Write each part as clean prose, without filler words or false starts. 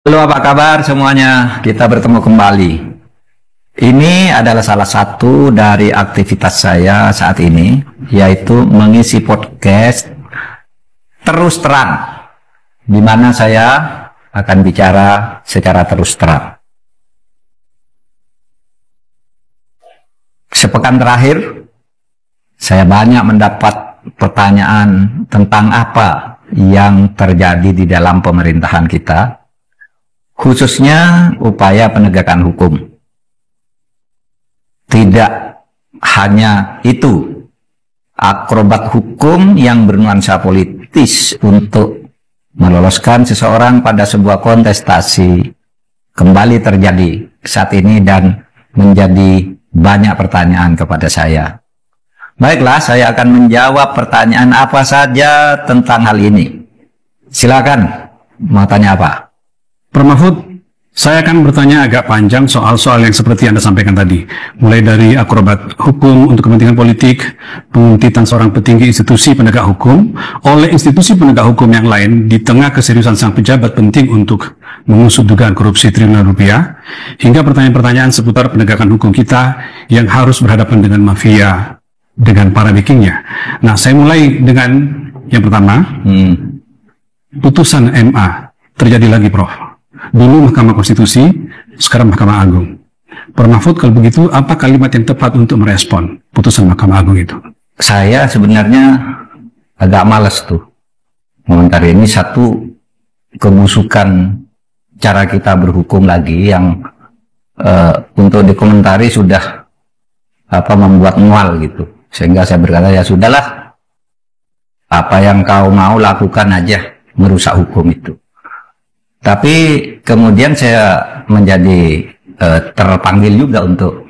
Halo, apa kabar semuanya? Kita bertemu kembali. Ini adalah salah satu dari aktivitas saya saat ini, yaitu mengisi podcast terus terang, di mana saya akan bicara secara terus terang. Sepekan terakhir, saya banyak mendapat pertanyaan tentang apa yang terjadi di dalam pemerintahan kita, khususnya upaya penegakan hukum. Tidak hanya itu, akrobat hukum yang bernuansa politis untuk meloloskan seseorang pada sebuah kontestasi kembali terjadi saat ini dan menjadi banyak pertanyaan kepada saya. Baiklah, saya akan menjawab pertanyaan apa saja tentang hal ini. Silakan, mau tanya apa? Prof. Mahfud, saya akan bertanya agak panjang soal-soal yang seperti Anda sampaikan tadi. Mulai dari akrobat hukum untuk kepentingan politik, penguntitan seorang petinggi institusi penegak hukum oleh institusi penegak hukum yang lain di tengah keseriusan sang pejabat penting untuk mengusut dugaan korupsi triliunan rupiah, hingga pertanyaan-pertanyaan seputar penegakan hukum kita yang harus berhadapan dengan mafia, dengan para backingnya. Nah, saya mulai dengan yang pertama, putusan MA terjadi lagi, Prof. Dulu Mahkamah Konstitusi, sekarang Mahkamah Agung. Prof. Mahfud, kalau begitu, apa kalimat yang tepat untuk merespon putusan Mahkamah Agung itu? Saya sebenarnya agak males tuh komentari ini. Satu, kebusukan cara kita berhukum lagi yang untuk dikomentari sudah membuat mual gitu. Sehingga saya berkata, ya sudahlah, apa yang kau mau lakukan aja, merusak hukum itu. Tapi kemudian saya menjadi terpanggil juga untuk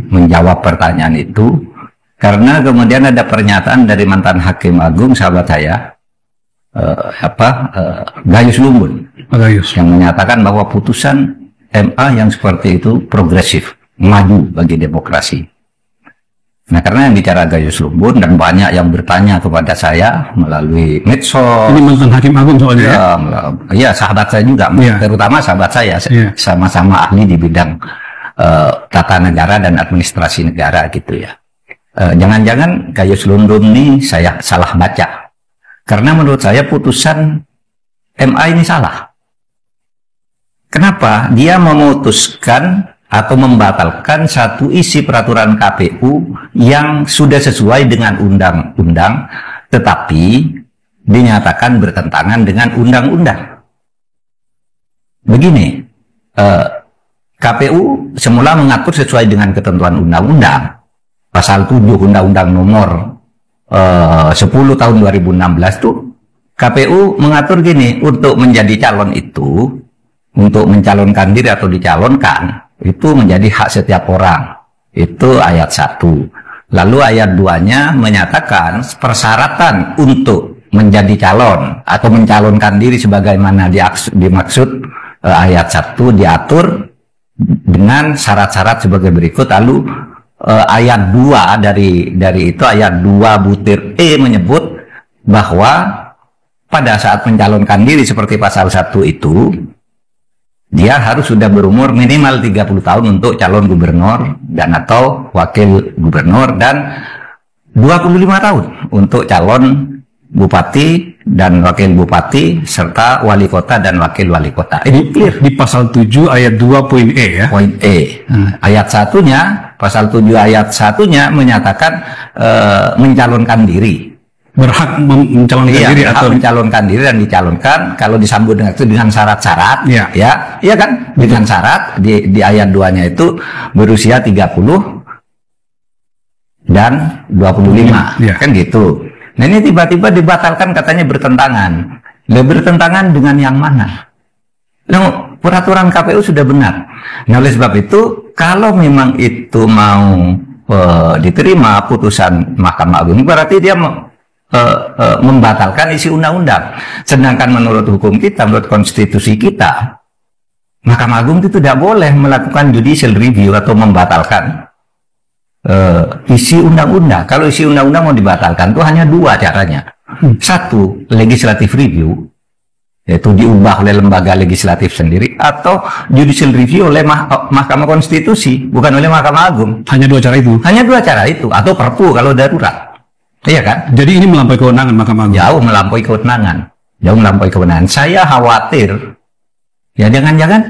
menjawab pertanyaan itu, karena kemudian ada pernyataan dari mantan Hakim Agung, sahabat saya, Gayus Lumbun, yang menyatakan bahwa putusan MA yang seperti itu progresif, maju bagi demokrasi. Nah, karena yang bicara Gayus Lumbun dan banyak yang bertanya kepada saya melalui medsos. Ini mantan Hakim Agung soalnya ya? Iya, sahabat saya juga, terutama sahabat saya, sama-sama ahli di bidang tata negara dan administrasi negara gitu ya. Jangan-jangan Gayus Lumbun ini saya salah baca. Karena menurut saya putusan MA ini salah. Kenapa? Dia memutuskan atau membatalkan satu isi peraturan KPU yang sudah sesuai dengan undang-undang, tetapi dinyatakan bertentangan dengan undang-undang. Begini, KPU semula mengatur sesuai dengan ketentuan undang-undang. Pasal 7 Undang-Undang nomor 10 tahun 2016 itu KPU mengatur gini, untuk menjadi calon itu, untuk mencalonkan diri atau dicalonkan, itu menjadi hak setiap orang. Itu ayat 1. Lalu ayat 2-nya menyatakan persyaratan untuk menjadi calon atau mencalonkan diri sebagaimana dimaksud ayat 1 diatur dengan syarat-syarat sebagai berikut. Lalu ayat 2 dari itu, ayat 2 butir E menyebut bahwa pada saat mencalonkan diri seperti pasal 1 itu, dia harus sudah berumur minimal 30 tahun untuk calon gubernur dan atau wakil gubernur, dan 25 tahun untuk calon bupati dan wakil bupati, serta wali kota dan wakil wali kota. Ini clear. Di pasal 7 ayat 2 poin E ya? Poin E. Ayat 1-nya, pasal 7 ayat 1-nya menyatakan mencalonkan diri. Berhak mencalonkan diri atau mencalonkan diri dan dicalonkan kalau disambut dengan itu dengan syarat-syarat, ya kan, dengan syarat di ayat 2-nya itu berusia 30 dan 25, kan gitu. Nah, ini tiba-tiba dibatalkan, katanya bertentangan. Bertentangan dengan yang mana? Nah, peraturan KPU sudah benar. Nah, oleh sebab itu, kalau memang itu mau diterima putusan Mahkamah Agung, berarti dia membatalkan isi undang-undang. Sedangkan menurut hukum kita, menurut konstitusi kita, Mahkamah Agung itu tidak boleh melakukan judicial review atau membatalkan isi undang-undang. Kalau isi undang-undang mau dibatalkan itu hanya dua caranya. Satu, legislative review. yaitu diubah oleh lembaga legislatif sendiri atau judicial review oleh Mahkamah Konstitusi, bukan oleh Mahkamah Agung. Hanya dua cara itu. Hanya dua cara itu, atau Perpu kalau darurat. Iya kan? Jadi ini melampaui kewenangan Mahkamah Agung. Jauh melampaui kewenangan. Jauh melampaui kewenangan. Saya khawatir, ya jangan-jangan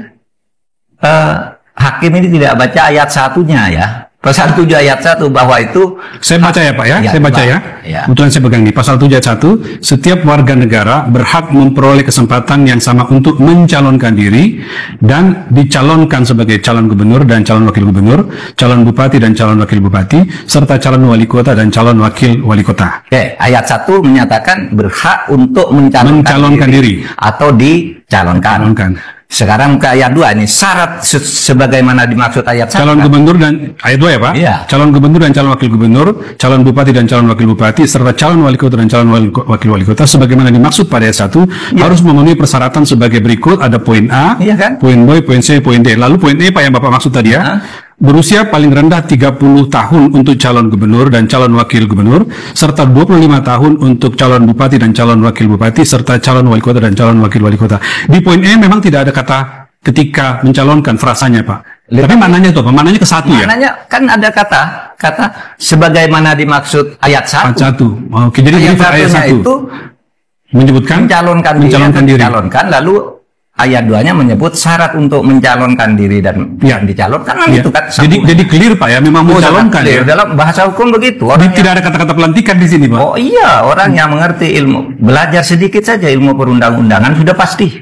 hakim ini tidak baca ayat satunya ya. Pasal 7 ayat 1 bahwa itu... Saya baca ya Pak ya, saya baca ya. Kebetulan saya pegang nih, pasal 7 ayat 1, setiap warga negara berhak memperoleh kesempatan yang sama untuk mencalonkan diri dan dicalonkan sebagai calon gubernur dan calon wakil gubernur, calon bupati dan calon wakil bupati, serta calon wali kota dan calon wakil wali kota. Oke, ayat 1 menyatakan berhak untuk mencalonkan diri atau dicalonkan. Sekarang ke ayat 2 ini, syarat sebagaimana dimaksud ayat 1. Calon gubernur dan ayat 2 ya Pak? Iya. Calon gubernur dan calon wakil gubernur, calon bupati dan calon wakil bupati, serta calon wali kota dan calon wakil wali kota sebagaimana dimaksud pada ayat 1 harus memenuhi persyaratan sebagai berikut. Ada poin A, kan? poin B, poin C, poin D. Lalu poin E Pak yang Bapak maksud tadi ya. Berusia paling rendah 30 tahun untuk calon gubernur dan calon wakil gubernur, serta 25 tahun untuk calon bupati dan calon wakil bupati, serta calon wali kota dan calon wakil wali kota. Di poin E memang tidak ada kata ketika mencalonkan frasanya Pak. Tapi maknanya itu apa? Maknanya ke satu ya? Maknanya kan ada kata sebagaimana dimaksud ayat 1. Ayat 1. Oke, jadi ayat 1 itu menyebutkan mencalonkan diri. Lalu ayat 2-nya menyebut syarat untuk mencalonkan diri dan dicalonkan itu kan. Jadi clear Pak ya, memang mencalonkan ya. Dalam bahasa hukum begitu. Tidak ada kata-kata pelantikan di sini Pak. Oh iya, orang yang mengerti ilmu, belajar sedikit saja ilmu perundang-undangan sudah pasti.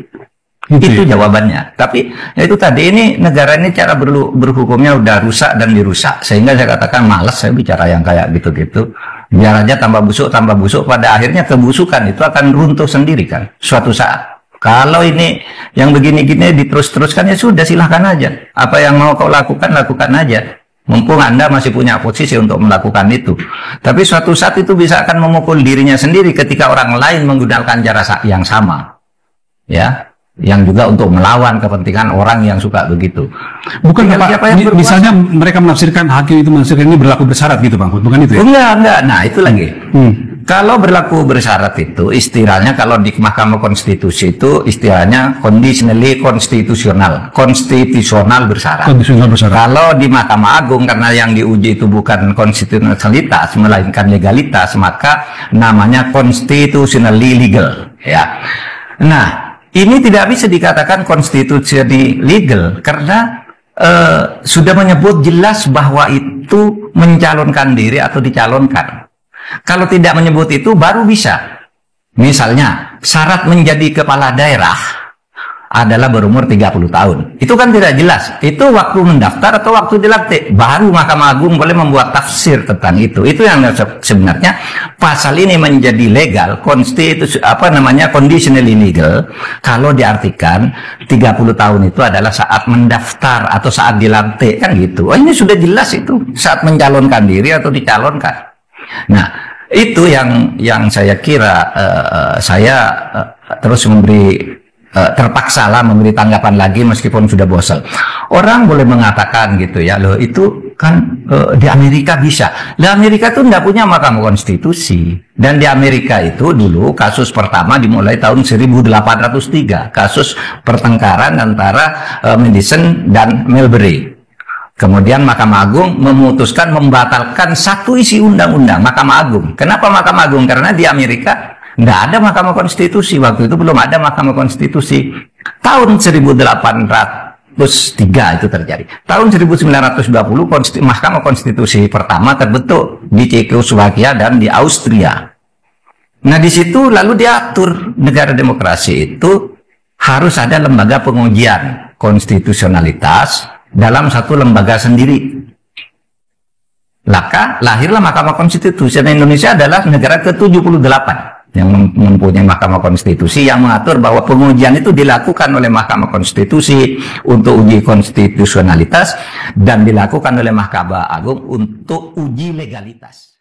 Itu jawabannya. Tapi ya itu tadi, ini negara ini cara berhukumnya udah rusak dan dirusak, sehingga saya katakan malas saya bicara yang kayak gitu-gitu. Biar aja tambah busuk, pada akhirnya kebusukan itu akan runtuh sendiri kan suatu saat. Kalau ini yang begini-gini diterus-teruskan, ya sudah, silahkan aja. Apa yang mau kau lakukan, lakukan aja. Mumpung Anda masih punya posisi untuk melakukan itu. Tapi suatu saat itu bisa akan memukul dirinya sendiri ketika orang lain menggunakan cara yang sama. Ya, yang juga untuk melawan kepentingan orang yang suka begitu. Bukan Pak, misalnya mereka menafsirkan, hakim itu menafsirkan ini berlaku bersyarat gitu Bang, bukan itu ya? Enggak. Nah, itu lagi. Kalau berlaku bersyarat itu istilahnya, kalau di Mahkamah Konstitusi itu istilahnya conditionally konstitusional bersyarat. Kalau di Mahkamah Agung, karena yang diuji itu bukan konstitusionalitas melainkan legalitas, maka namanya constitutionally legal ya. Nah, ini tidak bisa dikatakan constitutionally legal karena sudah menyebut jelas bahwa itu mencalonkan diri atau dicalonkan. Kalau tidak menyebut itu baru bisa. Misalnya syarat menjadi kepala daerah adalah berumur 30 tahun. Itu kan tidak jelas. Itu waktu mendaftar atau waktu dilantik. Baru Mahkamah Agung boleh membuat tafsir tentang itu. Itu yang sebenarnya pasal ini menjadi legal, conditionally legal kalau diartikan 30 tahun itu adalah saat mendaftar atau saat dilantik kan gitu. Oh, ini sudah jelas itu saat mencalonkan diri atau dicalonkan. Nah, itu yang saya kira saya terus terpaksalah memberi tanggapan lagi meskipun sudah bosan. Orang boleh mengatakan gitu ya, loh itu kan di Amerika bisa. Di Amerika itu tidak punya Mahkamah Konstitusi. Dan di Amerika itu dulu kasus pertama dimulai tahun 1803, kasus pertengkaran antara Madison dan Marbury. Kemudian Mahkamah Agung memutuskan membatalkan satu isi undang-undang Mahkamah Agung. Kenapa Mahkamah Agung? Karena di Amerika tidak ada Mahkamah Konstitusi. Waktu itu belum ada Mahkamah Konstitusi. Tahun 1803 itu terjadi. Tahun 1920 Mahkamah Konstitusi pertama terbentuk di Cekoslovakia dan di Austria. Nah, di situ lalu diatur negara demokrasi itu harus ada lembaga pengujian konstitusionalitas dalam satu lembaga sendiri. Maka lahirlah Mahkamah Konstitusi. Dan Indonesia adalah negara ke-78 yang mempunyai Mahkamah Konstitusi yang mengatur bahwa pengujian itu dilakukan oleh Mahkamah Konstitusi untuk uji konstitusionalitas dan dilakukan oleh Mahkamah Agung untuk uji legalitas.